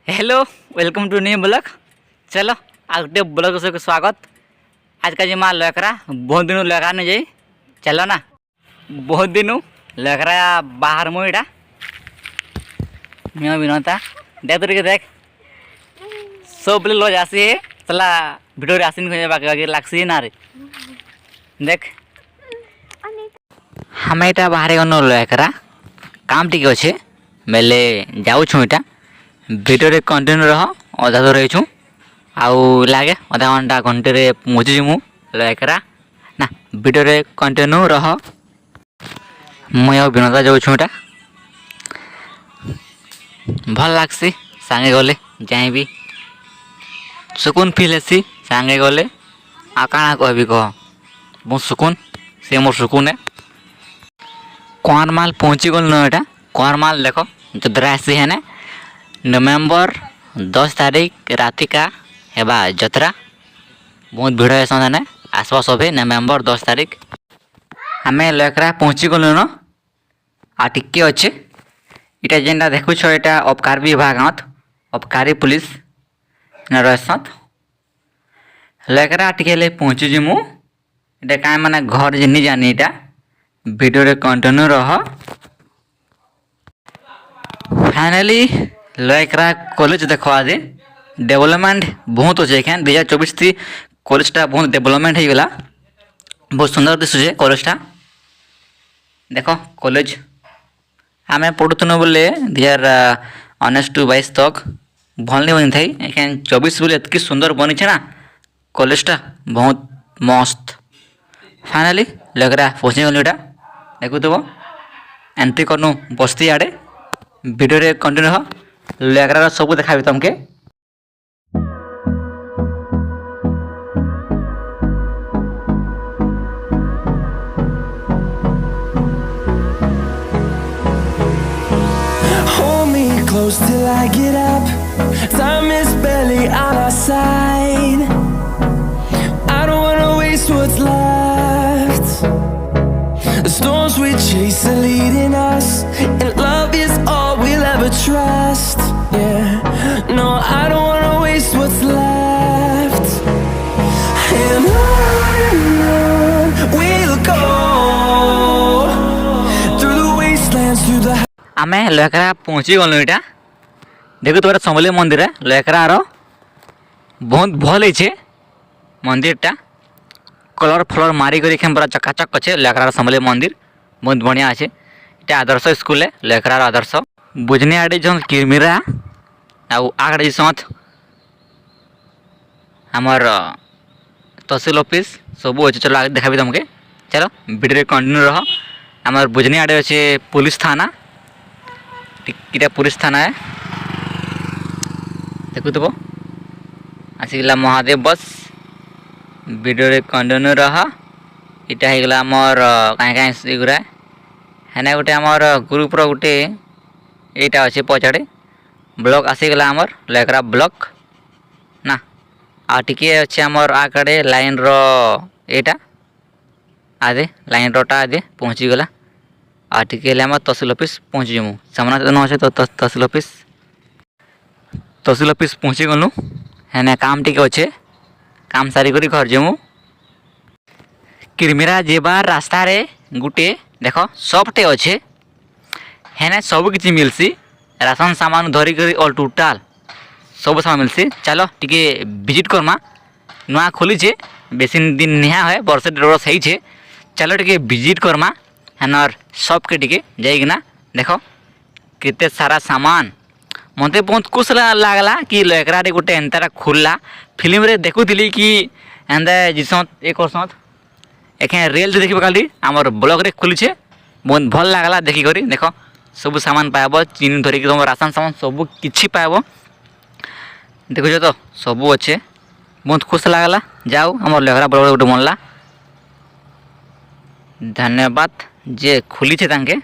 Hello welcome to new blog. चलो आज गोटे ब्लॉग से स्वागत। आज का जी माँ लकरा बहुत दिन लकरा नहीं जाई। चलो ना बहुत दिन लकरा बाहर मुईटा मैं बिनता देख तो देख सब लो जासी चला भिडियो आसीन बाकी लागसी ना रे देख हमें यहाँ बाहर गनु लकरा काम टी अच्छे बेले जाऊँ इटा भिडियो कंटिन्यू रह अधा तो रही आउ लगे अधा घंटा घंटे पहुँची मु लकरा ना भिडियो कंटिन्यू रह मुझे विनोदा जाऊँ भल लगसी सांगे गले जाए भी सुकून फिल हेसी सांगे गले आ काना कहबी कह बहुत सुकून से मोर सुकून है। कुआरमाल पहुँची गल न एटा कुआरमाल देख जदरा आसी है नवेम्बर 10 तारीख राति का हेबा जतरा बहुत भिड़ है सने आसवा सभे नवेम्बर 10 तारीख हमें लकरा पहुँची गलु न आ टिके अच्छे इटा जेनटा देखु छो एटा अबकारी विभाग अबकारी पुलिस रहसत लकरा टिके ले पहुँची जिमु एटा का माने घर जे नहीं जानी एटा वीडियो रे कंटिन्यू रह। फाइनली लकरा कॉलेज देख आज डेवलपमेंट बहुत अच्छे क्या 2024 थी कॉलेजटा बहुत डेवलपमेंट हो गला बहुत सुंदर दिशुचे कॉलेजटा देख कॉलेज आम पढ़ुन बोले 2019 टू 22 तक भल नहीं बनी थी एखे 24 बोले इतनी सुंदर बनी है ना कॉलेजटा बहुत मस्त। फाइनली लकरा पहुँची गलु एटा देखुव एंट्री करनु बस्ती आड़े वीडियो कंटिन्यू रह लकरा सब देखा तुमके। Close till I get up. Time is barely on our side. I don't wanna waste what's left. The storms we chase are leading us, and love is all we'll ever trust. Yeah, no, I don't wanna waste what's left. And on we'll go through the wastelands, through the आमे लकरा पहुँची गलु इटा देखो तो संबल मंदिर है लकरार बहुत भल है मंदिरटा कलर फलर मारिक पूरा चकाचक अच्छे लकरार संबल मंदिर बहुत बढ़िया अच्छे इटा आदर्श स्कूल है लकरार आदर्श बुझने आड़े जो किरमिरा आगड़े सत आमर तहसील ऑफिस सब अच्छे। चलो आगे देखा तुमके चलो वीडियो कंटिन्यू रह आमर बुझने आड़े अच्छे पुलिस थाना इटा पुलिस थाना है देखुव आसिकला महादेव बस वीडियो कंटिन्यू रह इटा होगला आमर कहीं कहीं गुरा है गोटे आमर ग्रुप गोटे यहाँ अच्छे पचाड़े ब्लॉक आसीगला आमर लकरा ब्लॉक ना आ टिके अच्छे आमर आकड़े लाइन रा आदे लाइन रोटा आदे पहुँची गला आ टिके आम तहसील ऑफिस पहुँची जमु सामना अच्छे तो तहसील ऑफिस पहुँची गलु है काम टिके अच्छे काम सारिक घर जमु किरमिरा जेबार रास्ता रे गुटे देख सबटे अच्छे है सब किसी मिलसी राशन सामान धरिक ऑल टोटाल सब सामान मिलसी। चलो टिके विजिट करमा नुआ खोली छे बेसी दिन निहा है वर्ष 1.5 वर्ष है चलो टिके विजिट करमा हेनर सबके टिके जाइकिना देख केते सारा सामान मते बहुत खुश लागला कि लकरा रे गोटे एंतारा खुलला फिल्म रे देखुली कि एंदा जिसत एक वर्षत एखे रेल देखिबा काली हमर ब्लॉग रे खुली छे बहुत भल लागला देखि करी देख सब सामान पाइबो चीनी धरिक तुम राशन सामान सब किछि पाइबो देखुछ तो सब अच्छे बहुत खुश लागला जाओ हमर लकरा ब्लॉग गोटे बनला धन्यवाद जे खुली छे तांके।